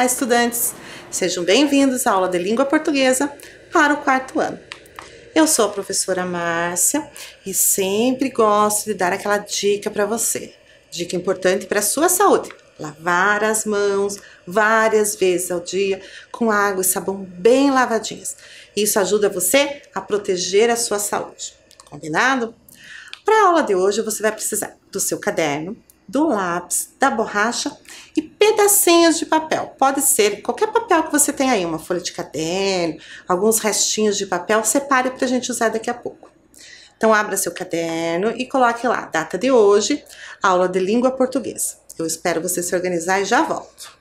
Olá, estudantes! Sejam bem-vindos à aula de Língua Portuguesa para o quarto ano. Eu sou a professora Márcia e sempre gosto de dar aquela dica para você. Dica importante para a sua saúde. Lavar as mãos várias vezes ao dia com água e sabão bem lavadinhas. Isso ajuda você a proteger a sua saúde. Combinado? Para a aula de hoje você vai precisar do seu caderno, do lápis, da borracha e pedacinhos de papel. Pode ser qualquer papel que você tenha aí, uma folha de caderno, alguns restinhos de papel, separe para a gente usar daqui a pouco. Então abra seu caderno e coloque lá, data de hoje, aula de língua portuguesa. Eu espero você se organizar e já volto.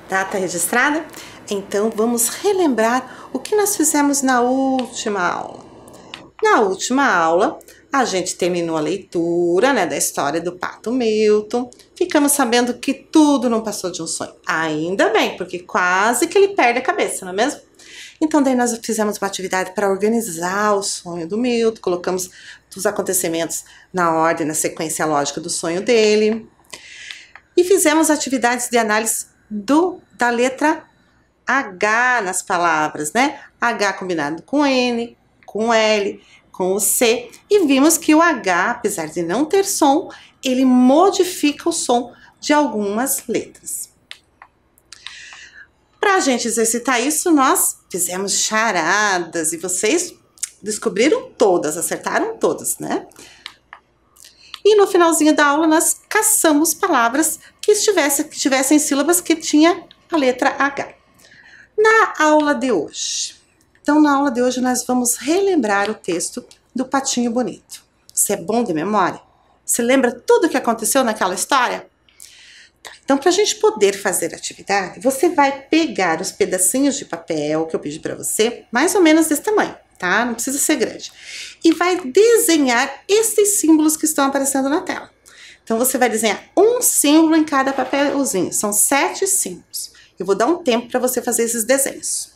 Data registrada? Então vamos relembrar o que nós fizemos na última aula. Na última aula, a gente terminou a leitura, da história do Pato Milton. Ficamos sabendo que tudo não passou de um sonho. Ainda bem, porque quase que ele perde a cabeça, não é mesmo? Então daí nós fizemos uma atividade para organizar o sonho do Milton, colocamos os acontecimentos na ordem, na sequência lógica do sonho dele. E fizemos atividades de análise da letra H nas palavras, H combinado com N, com L, com o C. E vimos que o H, apesar de não ter som, ele modifica o som de algumas letras. Para a gente exercitar isso, nós fizemos charadas e vocês descobriram todas, acertaram todas, E no finalzinho da aula nós caçamos palavras que tivessem sílabas que tinha a letra H. Na aula de hoje. Então, na aula de hoje nós vamos relembrar o texto do Patinho Bonito. Você é bom de memória? Você lembra tudo o que aconteceu naquela história? Então, para a gente poder fazer a atividade, você vai pegar os pedacinhos de papel que eu pedi para você, mais ou menos desse tamanho, tá? Não precisa ser grande. E vai desenhar esses símbolos que estão aparecendo na tela. Então, você vai desenhar um símbolo em cada papelzinho. São 7 símbolos. Eu vou dar um tempo para você fazer esses desenhos.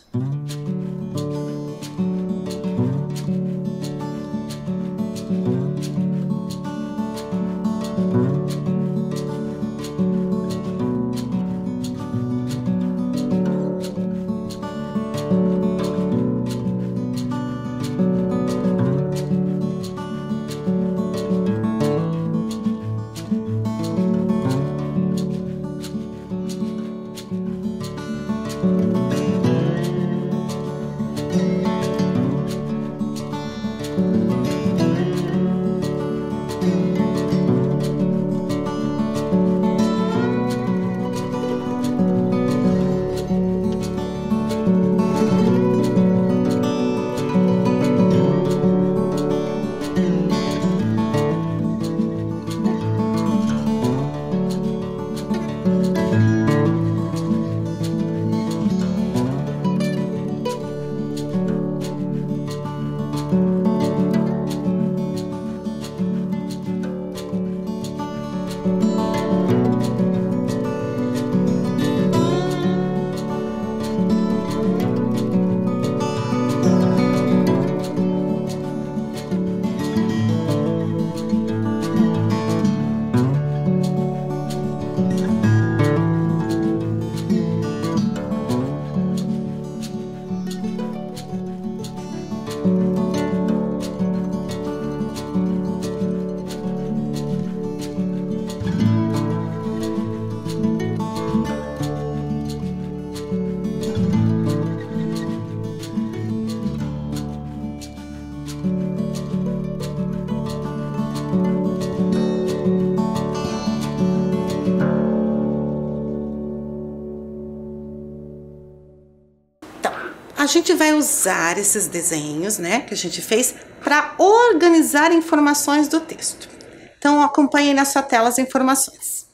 A gente vai usar esses desenhos, né, que a gente fez para organizar informações do texto. Então, acompanhem na sua tela as informações.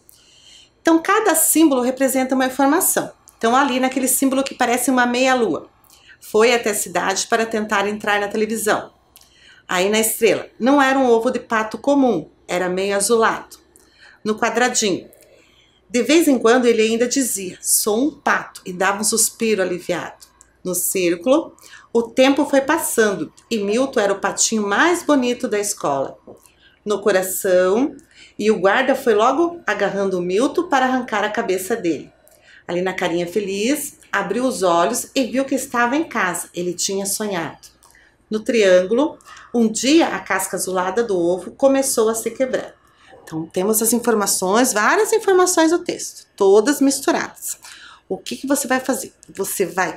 Então, cada símbolo representa uma informação. Então, ali naquele símbolo que parece uma meia-lua. Foi até a cidade para tentar entrar na televisão. Aí na estrela, não era um ovo de pato comum, era meio azulado. No quadradinho, de vez em quando ele ainda dizia, sou um pato, e dava um suspiro aliviado. No círculo, o tempo foi passando e Milton era o patinho mais bonito da escola. No coração, e o guarda foi logo agarrando o Milton para arrancar a cabeça dele. Ali na carinha feliz, abriu os olhos e viu que estava em casa. Ele tinha sonhado. No triângulo, um dia a casca azulada do ovo começou a se quebrar. Então, temos as informações, várias informações do texto, todas misturadas. O que você vai fazer? Você vai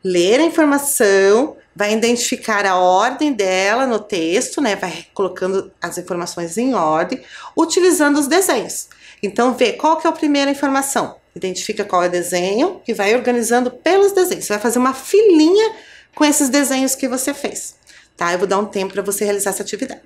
ler a informação, vai identificar a ordem dela no texto, né? Vai colocando as informações em ordem, utilizando os desenhos. Então, vê qual que é a primeira informação. Identifica qual é o desenho e vai organizando pelos desenhos. Você vai fazer uma filinha com esses desenhos que você fez, tá? Eu vou dar um tempo para você realizar essa atividade.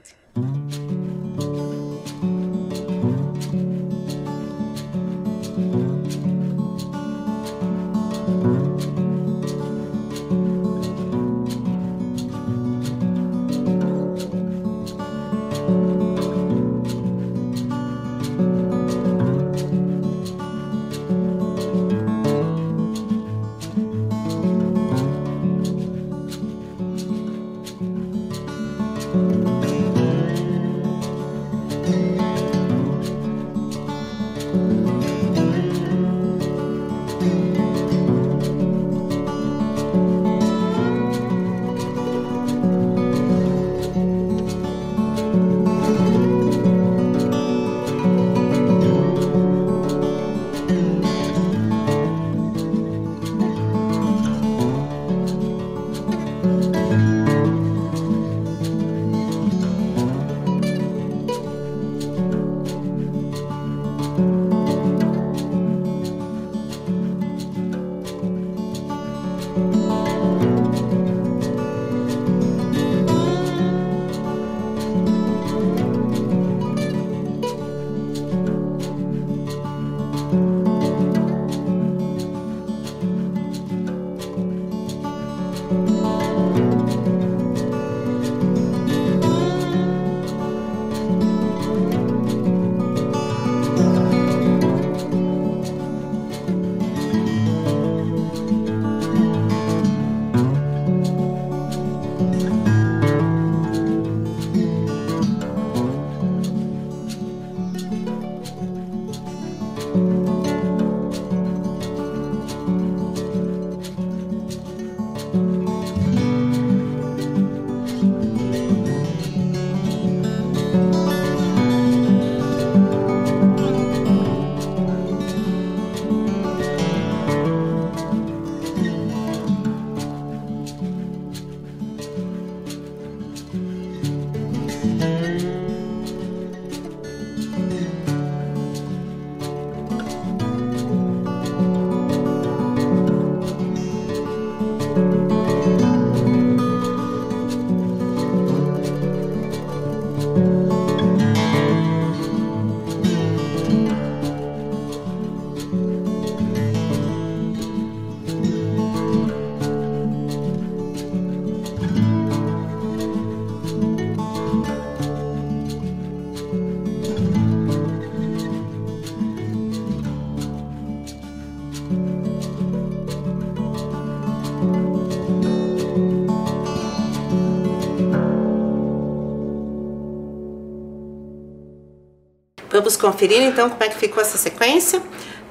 Vamos conferir então como é que ficou essa sequência?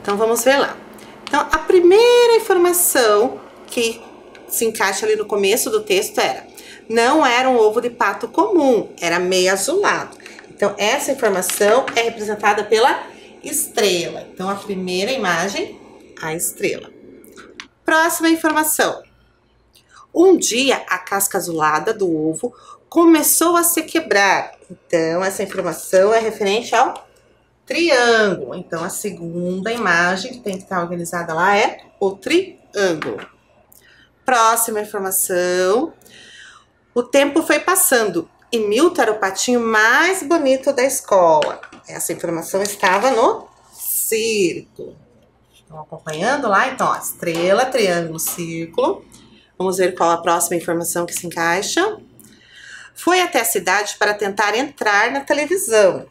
Então vamos ver lá. Então a primeira informação que se encaixa ali no começo do texto era: não era um ovo de pato comum, era meio azulado. Então essa informação é representada pela estrela. Então a primeira imagem, a estrela. Próxima informação. Um dia a casca azulada do ovo começou a se quebrar. Então essa informação é referente ao triângulo. Então a segunda imagem que tem que estar organizada lá é o triângulo. Próxima informação. O tempo foi passando e Milton era o patinho mais bonito da escola. Essa informação estava no círculo. Estão acompanhando lá? Então, ó, estrela, triângulo, círculo. Vamos ver qual a próxima informação que se encaixa. Foi até a cidade para tentar entrar na televisão.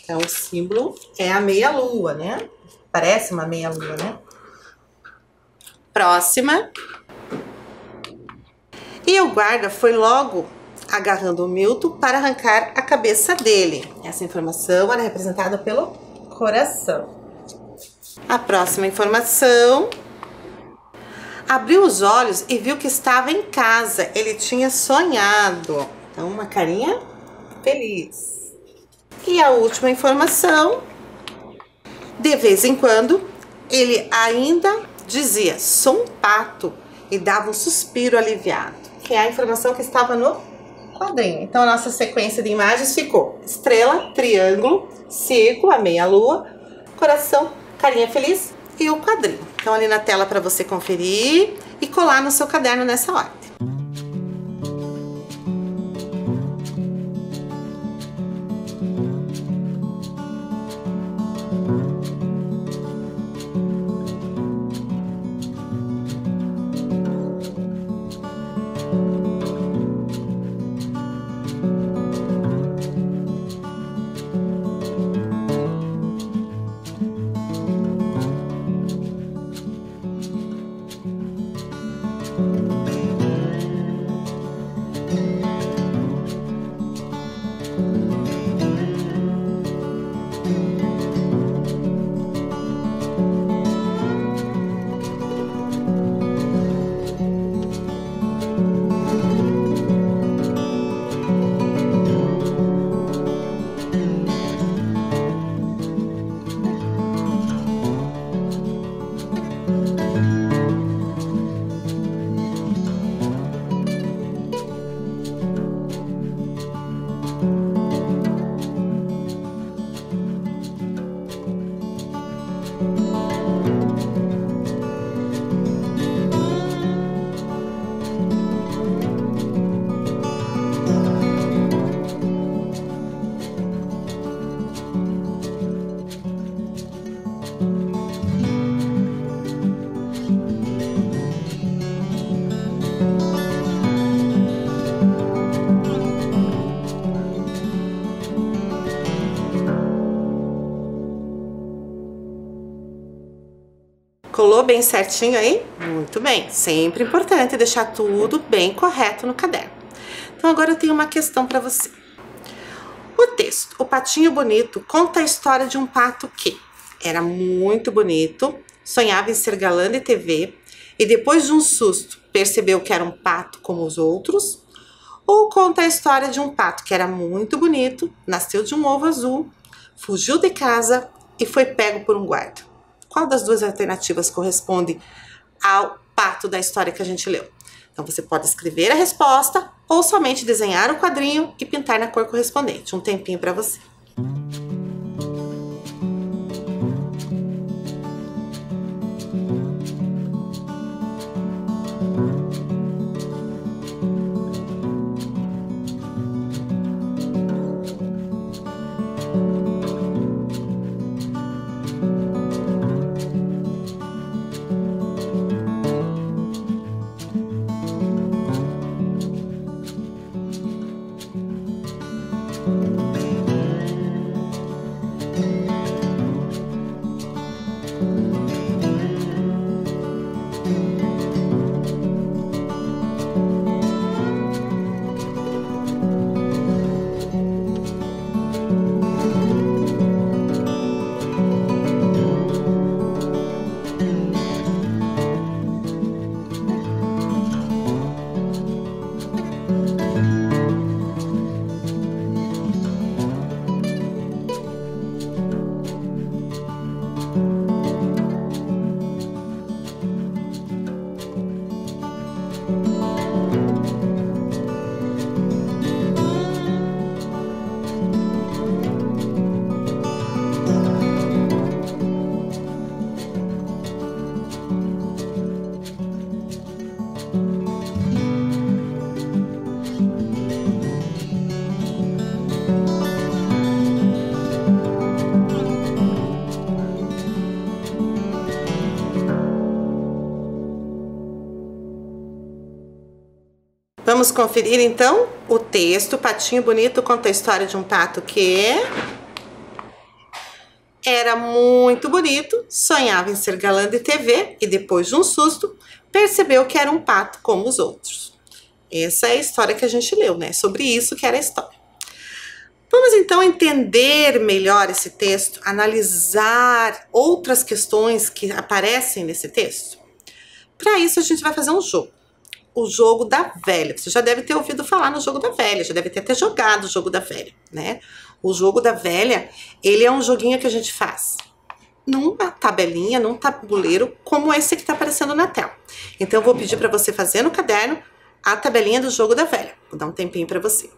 Então, o símbolo é a meia-lua, né? Parece uma meia-lua, né? Próxima. E o guarda foi logo agarrando o Milton para arrancar a cabeça dele. Essa informação era representada pelo coração. A próxima informação. Abriu os olhos e viu que estava em casa. Ele tinha sonhado. Então, uma carinha feliz. E a última informação. De vez em quando, ele ainda dizia, sou um pato, e dava um suspiro aliviado. Que é a informação que estava no quadrinho. Então, a nossa sequência de imagens ficou estrela, triângulo, círculo, a meia-lua, coração, carinha feliz e o quadrinho. Então, ali na tela para você conferir e colar no seu caderno nessa ordem. Colou bem certinho aí? Muito bem. Sempre importante deixar tudo bem correto no caderno. Então, agora eu tenho uma questão para você. O texto, O Patinho Bonito, conta a história de um pato que era muito bonito, sonhava em ser galã de TV e depois de um susto percebeu que era um pato como os outros, ou conta a história de um pato que era muito bonito, nasceu de um ovo azul, fugiu de casa e foi pego por um guarda. Qual das duas alternativas corresponde ao pato da história que a gente leu? Então, você pode escrever a resposta ou somente desenhar o quadrinho e pintar na cor correspondente. Um tempinho para você. Vamos conferir então o texto. Patinho Bonito conta a história de um pato que era muito bonito, sonhava em ser galã de TV e depois de um susto, percebeu que era um pato como os outros. Essa é a história que a gente leu, né? Sobre isso que era a história. Vamos então entender melhor esse texto, analisar outras questões que aparecem nesse texto. Para isso a gente vai fazer um jogo. O jogo da velha. Você já deve ter ouvido falar no jogo da velha, já deve ter até jogado o jogo da velha, né? O jogo da velha, ele é um joguinho que a gente faz numa tabelinha, num tabuleiro, como esse que está aparecendo na tela. Então eu vou pedir para você fazer no caderno a tabelinha do jogo da velha. Vou dar um tempinho para você.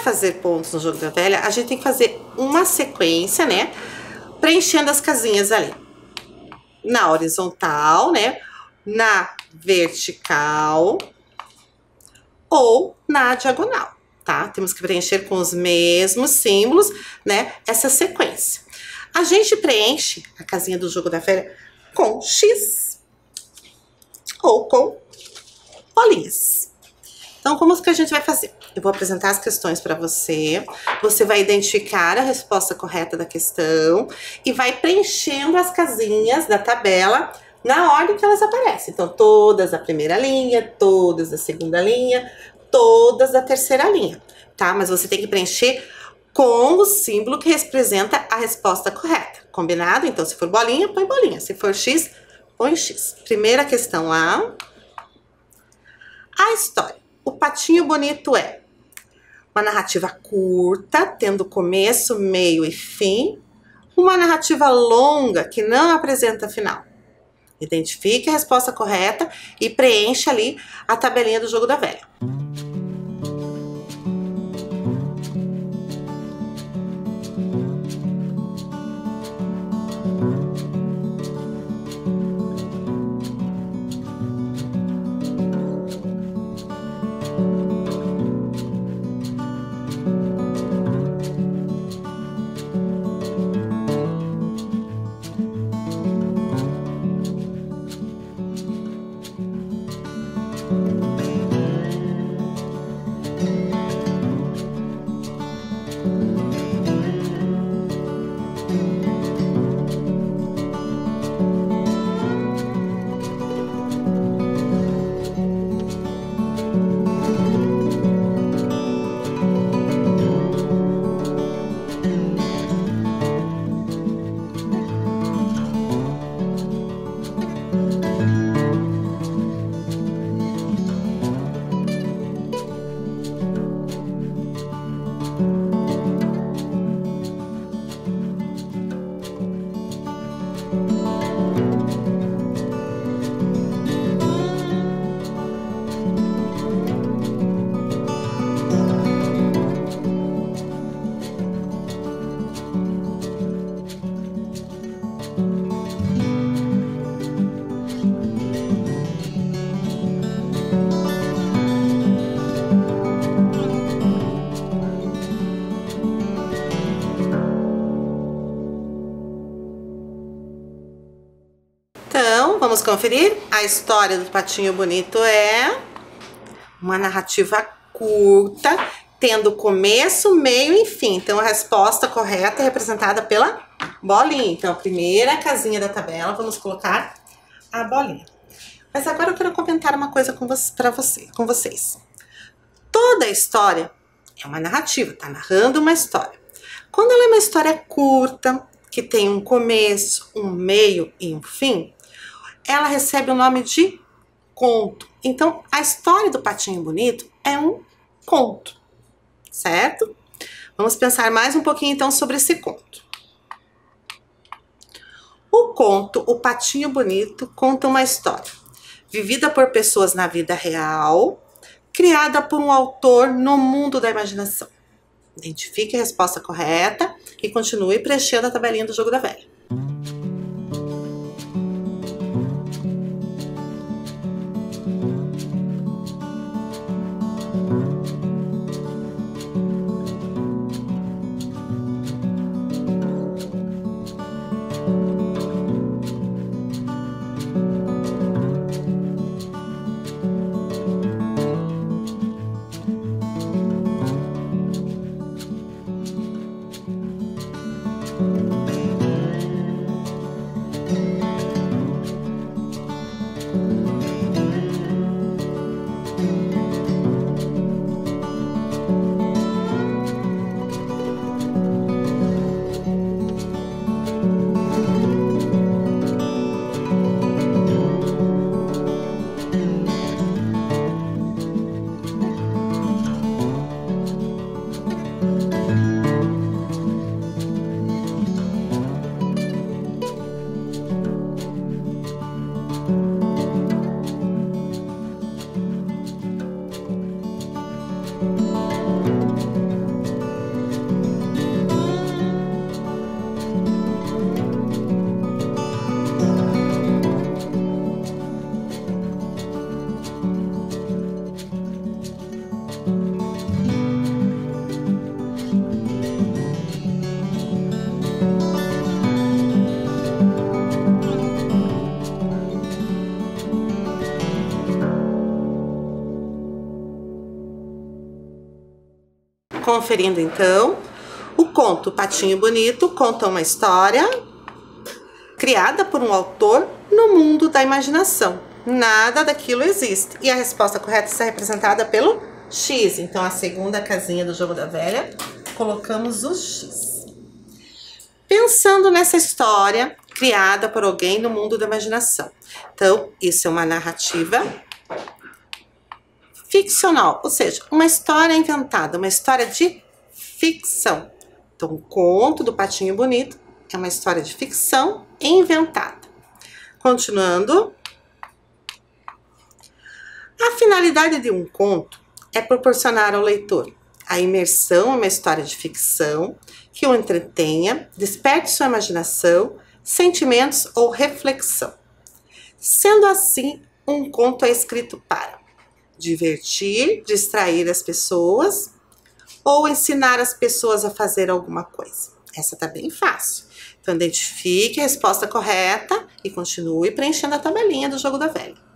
Fazer pontos no jogo da velha, a gente tem que fazer uma sequência, né? Preenchendo as casinhas ali. Na horizontal, né? Na vertical ou na diagonal, tá? Temos que preencher com os mesmos símbolos, né? Essa sequência. A gente preenche a casinha do jogo da velha com X ou com bolinhas. Então, como que a gente vai fazer? Eu vou apresentar as questões para você. Você vai identificar a resposta correta da questão e vai preenchendo as casinhas da tabela na ordem que elas aparecem. Então, todas da primeira linha, todas da segunda linha, todas da terceira linha, tá? Mas você tem que preencher com o símbolo que representa a resposta correta. Combinado? Então, se for bolinha, põe bolinha. Se for X, põe X. Primeira questão lá. A história. O Patinho Bonito é uma narrativa curta, tendo começo, meio e fim. Uma narrativa longa que não apresenta final. Identifique a resposta correta e preencha ali a tabelinha do jogo da velha. Vamos conferir? A história do Patinho Bonito é uma narrativa curta, tendo começo, meio e fim. Então, a resposta correta é representada pela bolinha. Então, a primeira casinha da tabela, vamos colocar a bolinha. Mas agora eu quero comentar uma coisa com vocês. Toda a história é uma narrativa, tá narrando uma história. Quando ela é uma história curta, que tem um começo, um meio e um fim, ela recebe o nome de conto. Então, a história do Patinho Bonito é um conto, certo? Vamos pensar mais um pouquinho, então, sobre esse conto. O conto O Patinho Bonito conta uma história vivida por pessoas na vida real, criada por um autor no mundo da imaginação. Identifique a resposta correta e continue preenchendo a tabelinha do jogo da velha. Conferindo então, o conto Patinho Bonito conta uma história criada por um autor no mundo da imaginação. Nada daquilo existe. E a resposta correta está representada pelo X. Então, a segunda casinha do jogo da velha, colocamos o X. Pensando nessa história criada por alguém no mundo da imaginação. Então, isso é uma narrativa ficcional, ou seja, uma história inventada, uma história de ficção. Então, o conto do Patinho Bonito é uma história de ficção inventada. Continuando. A finalidade de um conto é proporcionar ao leitor a imersão em uma história de ficção que o entretenha, desperte sua imaginação, sentimentos ou reflexão. Sendo assim, um conto é escrito para divertir, distrair as pessoas ou ensinar as pessoas a fazer alguma coisa. Essa tá bem fácil. Então, identifique a resposta correta e continue preenchendo a tabelinha do jogo da velha.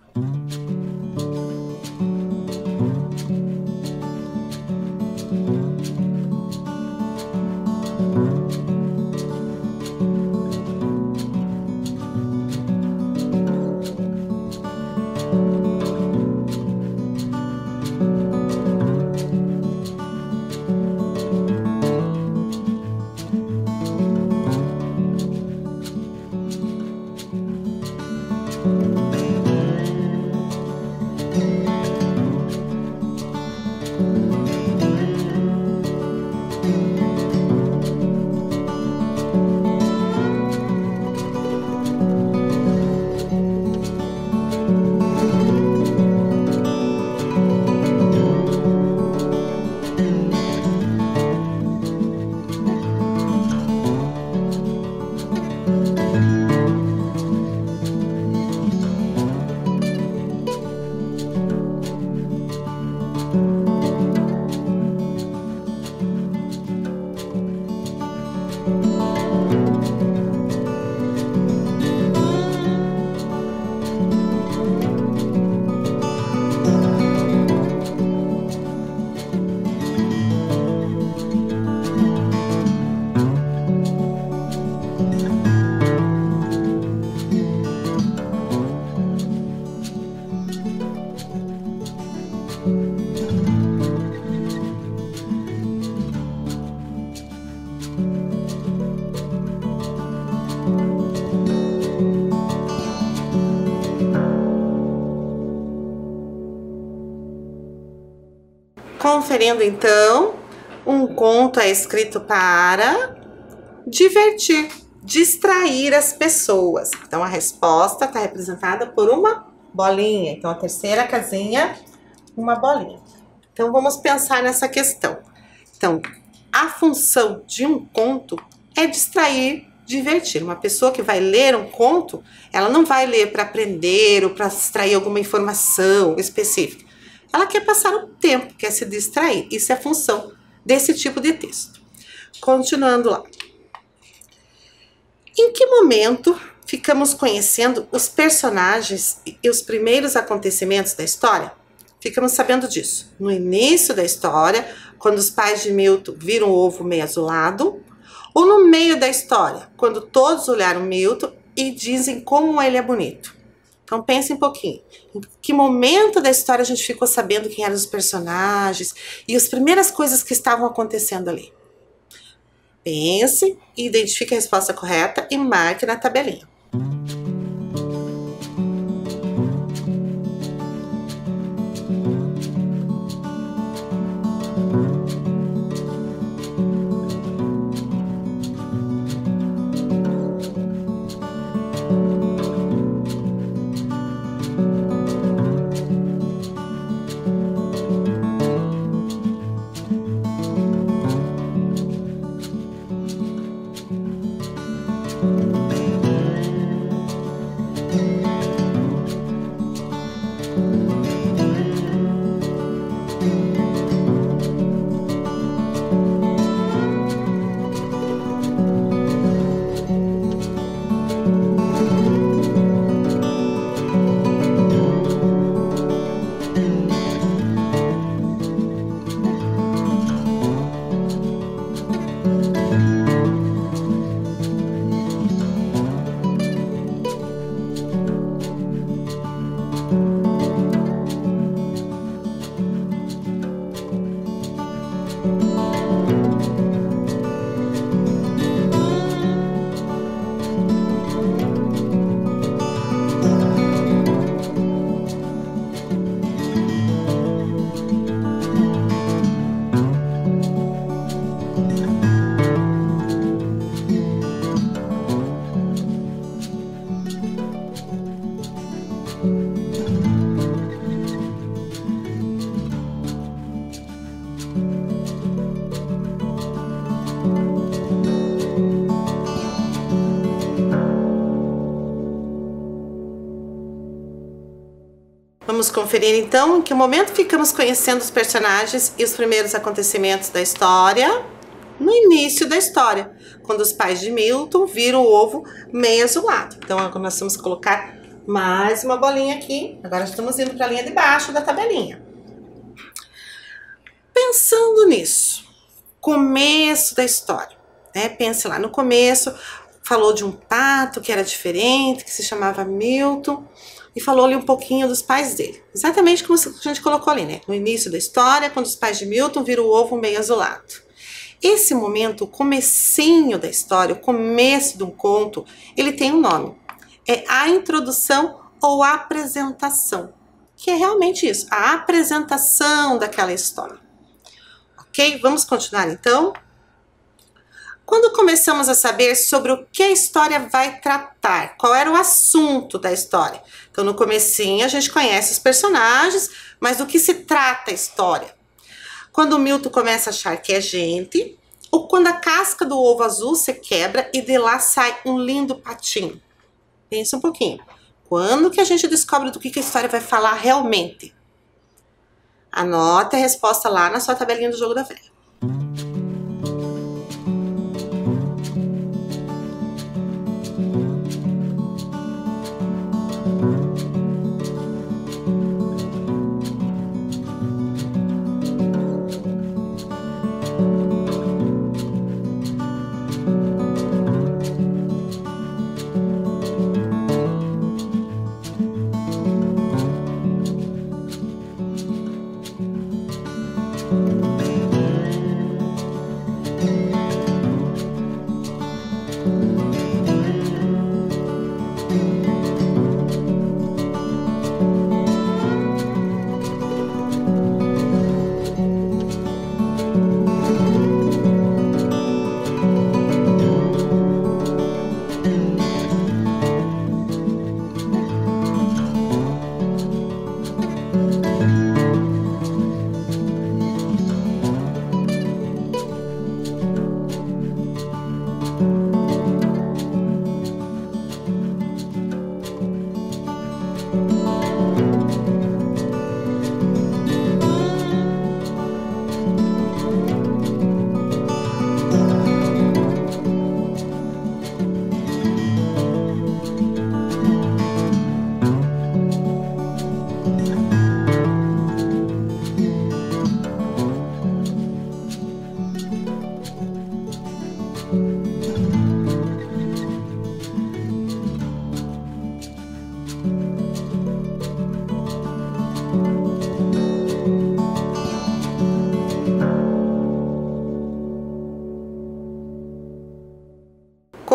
Conferindo então, um conto é escrito para divertir, distrair as pessoas. Então a resposta está representada por uma bolinha. Então a terceira casinha, uma bolinha. Então vamos pensar nessa questão. Então, a função de um conto é distrair, divertir. Uma pessoa que vai ler um conto, ela não vai ler para aprender ou para extrair alguma informação específica. Ela quer passar o tempo, quer se distrair. Isso é a função desse tipo de texto. Continuando lá. Em que momento ficamos conhecendo os personagens e os primeiros acontecimentos da história? Ficamos sabendo disso no início da história, quando os pais de Milton viram o ovo meio azulado, ou no meio da história, quando todos olharam Milton e dizem como ele é bonito. Então pense um pouquinho, em que momento da história a gente ficou sabendo quem eram os personagens e as primeiras coisas que estavam acontecendo ali. Pense, identifique a resposta correta e marque na tabelinha. Vamos conferir então em que momento ficamos conhecendo os personagens e os primeiros acontecimentos da história. No início da história, quando os pais de Milton viram o ovo meio azulado. Então agora nós vamos colocar mais uma bolinha aqui. Agora estamos indo para a linha de baixo da tabelinha. Pensando nisso, começo da história, né? Pense lá no começo, falou de um pato que era diferente, que se chamava Milton. E falou ali um pouquinho dos pais dele. Exatamente como a gente colocou ali, né? No início da história, quando os pais de Milton viram o ovo meio azulado. Esse momento, o comecinho da história, o começo de um conto, ele tem um nome. É a introdução ou apresentação. Que é realmente isso, a apresentação daquela história. Ok? Vamos continuar então? Quando começamos a saber sobre o que a história vai tratar, qual era o assunto da história. Então, no comecinho, a gente conhece os personagens, mas do que se trata a história? Quando o Milton começa a achar que é gente, ou quando a casca do ovo azul se quebra e de lá sai um lindo patinho. Pensa um pouquinho. Quando que a gente descobre do que a história vai falar realmente? Anote a resposta lá na sua tabelinha do jogo da velha.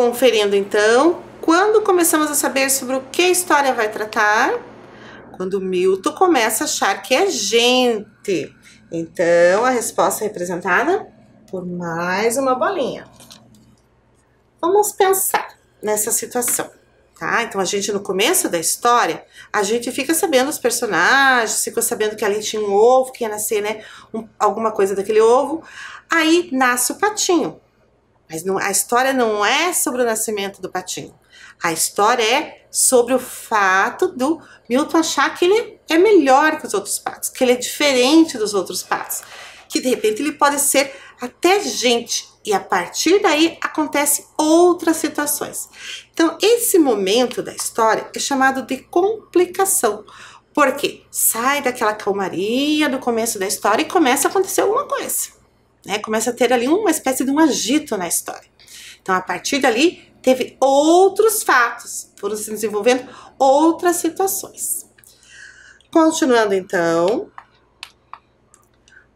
Conferindo então, quando começamos a saber sobre o que a história vai tratar? Quando o Milton começa a achar que é gente. Então, a resposta é representada por mais uma bolinha. Vamos pensar nessa situação, tá? Então, a gente, no começo da história, a gente fica sabendo os personagens, fica sabendo que ali tinha um ovo, que ia nascer, né, alguma coisa daquele ovo. Aí, nasce o patinho. Mas a história não é sobre o nascimento do patinho. A história é sobre o fato do Milton achar que ele é melhor que os outros patos, que ele é diferente dos outros patos, que de repente ele pode ser até gente. E a partir daí acontecem outras situações. Então, esse momento da história é chamado de complicação. Porque sai daquela calmaria do começo da história e começa a acontecer alguma coisa. Né? Começa a ter ali uma espécie de um agito na história. Então, a partir dali, teve outros fatos, foram se desenvolvendo outras situações. Continuando, então,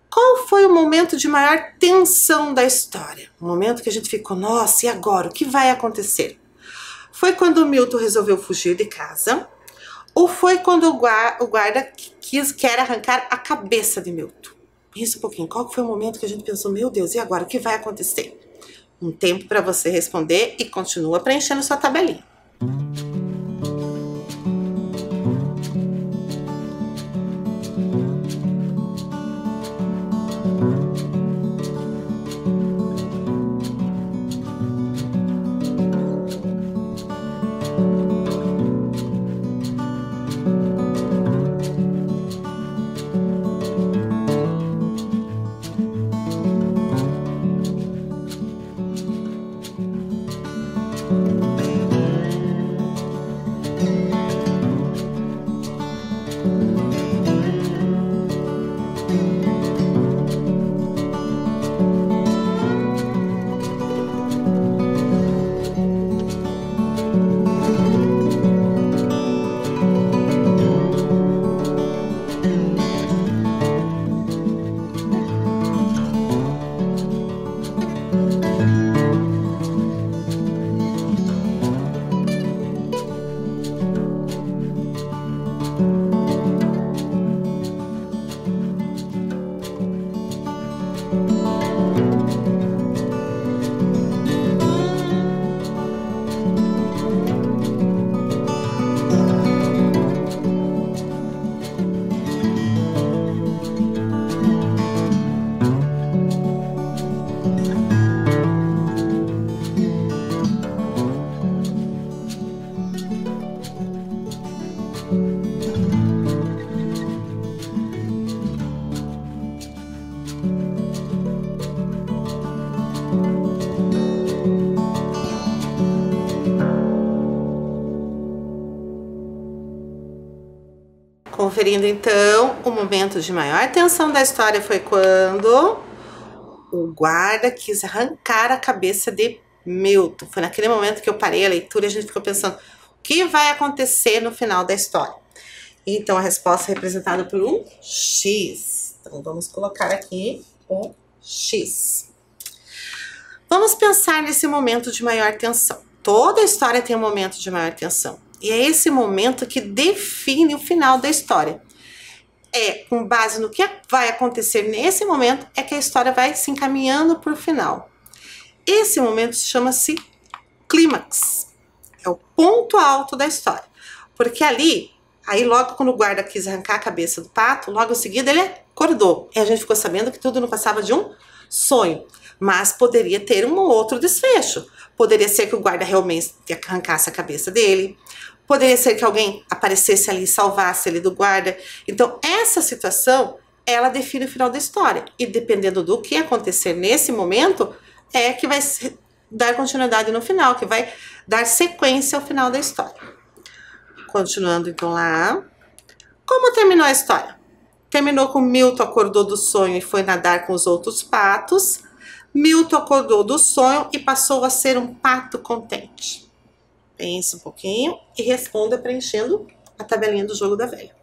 qual foi o momento de maior tensão da história? O momento que a gente ficou, nossa, e agora? O que vai acontecer? Foi quando o Milton resolveu fugir de casa? Ou foi quando o guarda quer arrancar a cabeça de Milton? Pensa um pouquinho, qual foi o momento que a gente pensou, meu Deus, e agora, o que vai acontecer? Um tempo para você responder e continua preenchendo sua tabelinha. Conferindo então, o momento de maior tensão da história foi quando o guarda quis arrancar a cabeça de Milton. Foi naquele momento que eu parei a leitura e a gente ficou pensando, o que vai acontecer no final da história? Então a resposta é representada por um X. Então vamos colocar aqui um X. Vamos pensar nesse momento de maior tensão. Toda a história tem um momento de maior tensão. E é esse momento que define o final da história. É com base no que vai acontecer nesse momento é que a história vai se encaminhando para o final. Esse momento chama-se clímax. É o ponto alto da história. Porque ali, aí logo quando o guarda quis arrancar a cabeça do pato, logo em seguida ele acordou. E a gente ficou sabendo que tudo não passava de um sonho. Mas poderia ter um outro desfecho. Poderia ser que o guarda realmente arrancasse a cabeça dele. Poderia ser que alguém aparecesse ali e salvasse ele do guarda. Então, essa situação, ela define o final da história. E dependendo do que acontecer nesse momento, é que vai dar continuidade no final, que vai dar sequência ao final da história. Continuando, então, lá. Como terminou a história? Terminou com Milton acordou do sonho e foi nadar com os outros patos. Milton acordou do sonho e passou a ser um pato contente. Pense um pouquinho e responda preenchendo a tabelinha do jogo da velha.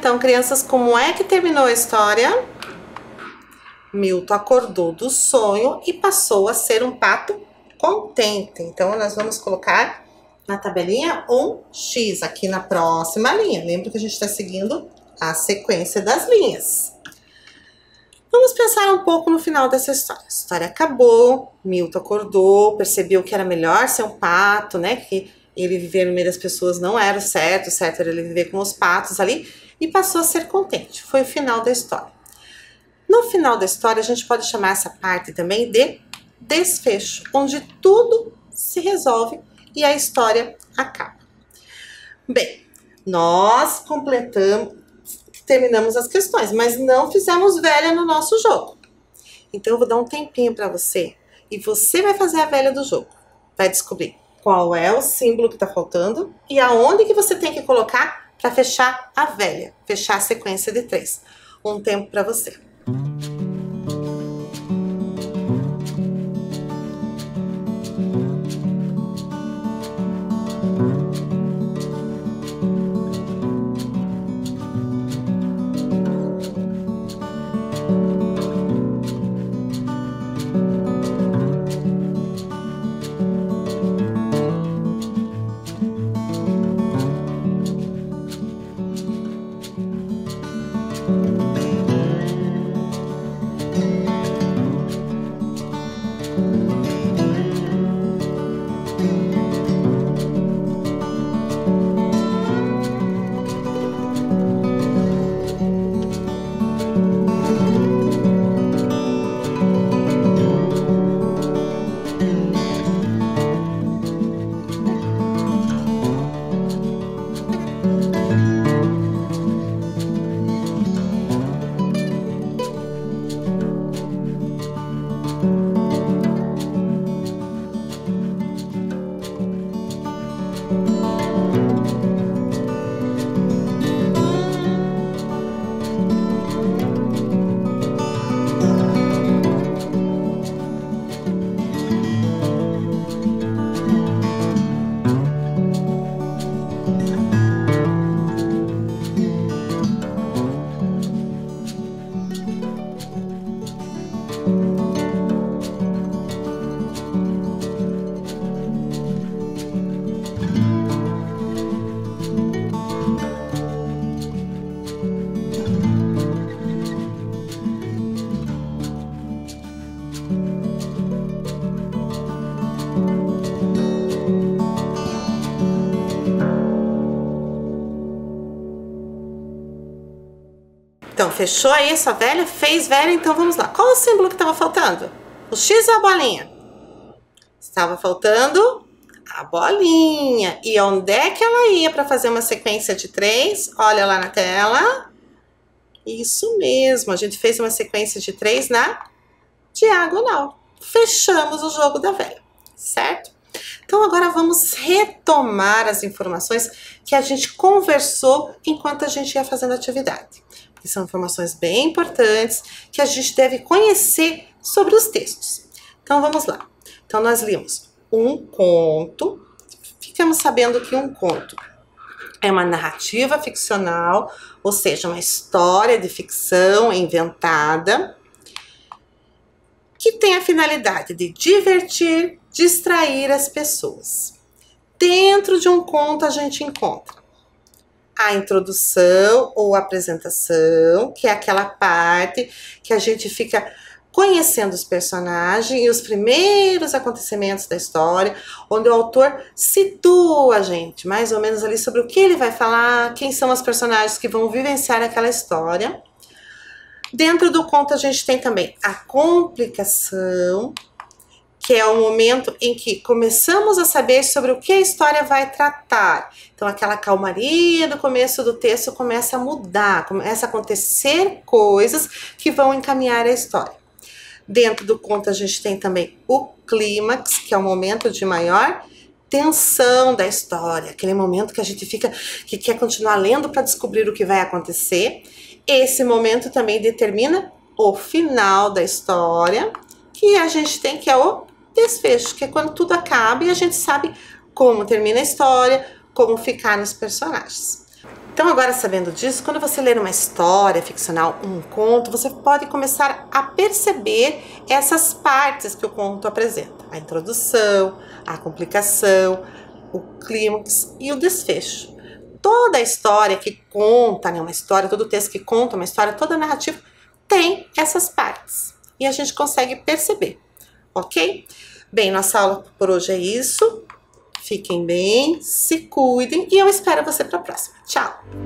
Então, crianças, como é que terminou a história? Milton acordou do sonho e passou a ser um pato contente. Então, nós vamos colocar na tabelinha um X aqui na próxima linha. Lembra que a gente está seguindo a sequência das linhas. Vamos pensar um pouco no final dessa história. A história acabou, Milton acordou, percebeu que era melhor ser um pato, né? Que ele viver no meio das pessoas não era o certo era ele viver com os patos ali, e passou a ser contente. Foi o final da história. No final da história, a gente pode chamar essa parte também de desfecho, onde tudo se resolve e a história acaba. Bem, nós terminamos as questões, mas não fizemos velha no nosso jogo. Então, eu vou dar um tempinho para você e você vai fazer a velha do jogo. Vai descobrir qual é o símbolo que está faltando e aonde que você tem que colocar para fechar a velha, fechar a sequência de 3. Um tempo para você. Então, fechou aí sua velha? Fez velha? Então, vamos lá. Qual o símbolo que estava faltando? O X ou a bolinha? Estava faltando a bolinha. E onde é que ela ia para fazer uma sequência de 3? Olha lá na tela. Isso mesmo, a gente fez uma sequência de 3 na diagonal. Fechamos o jogo da velha, certo? Então, agora vamos retomar as informações que a gente conversou enquanto a gente ia fazendo a atividade. Que são informações bem importantes que a gente deve conhecer sobre os textos. Então, vamos lá. Então, nós lemos um conto. Ficamos sabendo que um conto é uma narrativa ficcional, ou seja, uma história de ficção inventada, que tem a finalidade de divertir, distrair as pessoas. Dentro de um conto, a gente encontra a introdução ou apresentação, que é aquela parte que a gente fica conhecendo os personagens e os primeiros acontecimentos da história, onde o autor situa a gente, mais ou menos ali, sobre o que ele vai falar, quem são os personagens que vão vivenciar aquela história. Dentro do conto a gente tem também a complicação, que é o momento em que começamos a saber sobre o que a história vai tratar. Então, aquela calmaria do começo do texto começa a mudar, começa a acontecer coisas que vão encaminhar a história. Dentro do conto a gente tem também o clímax, que é o momento de maior tensão da história, aquele momento que a gente fica, que quer continuar lendo para descobrir o que vai acontecer. Esse momento também determina o final da história, que a gente tem, que é o desfecho, que é quando tudo acaba e a gente sabe como termina a história, como ficar nos personagens. Então, agora sabendo disso, quando você ler uma história ficcional, um conto, você pode começar a perceber essas partes que o conto apresenta. A introdução, a complicação, o clímax e o desfecho. Toda a história que conta, né, uma história, todo texto que conta uma história, toda a narrativa tem essas partes. E a gente consegue perceber, ok? Bem, nossa aula por hoje é isso. Fiquem bem, se cuidem e eu espero você para a próxima. Tchau!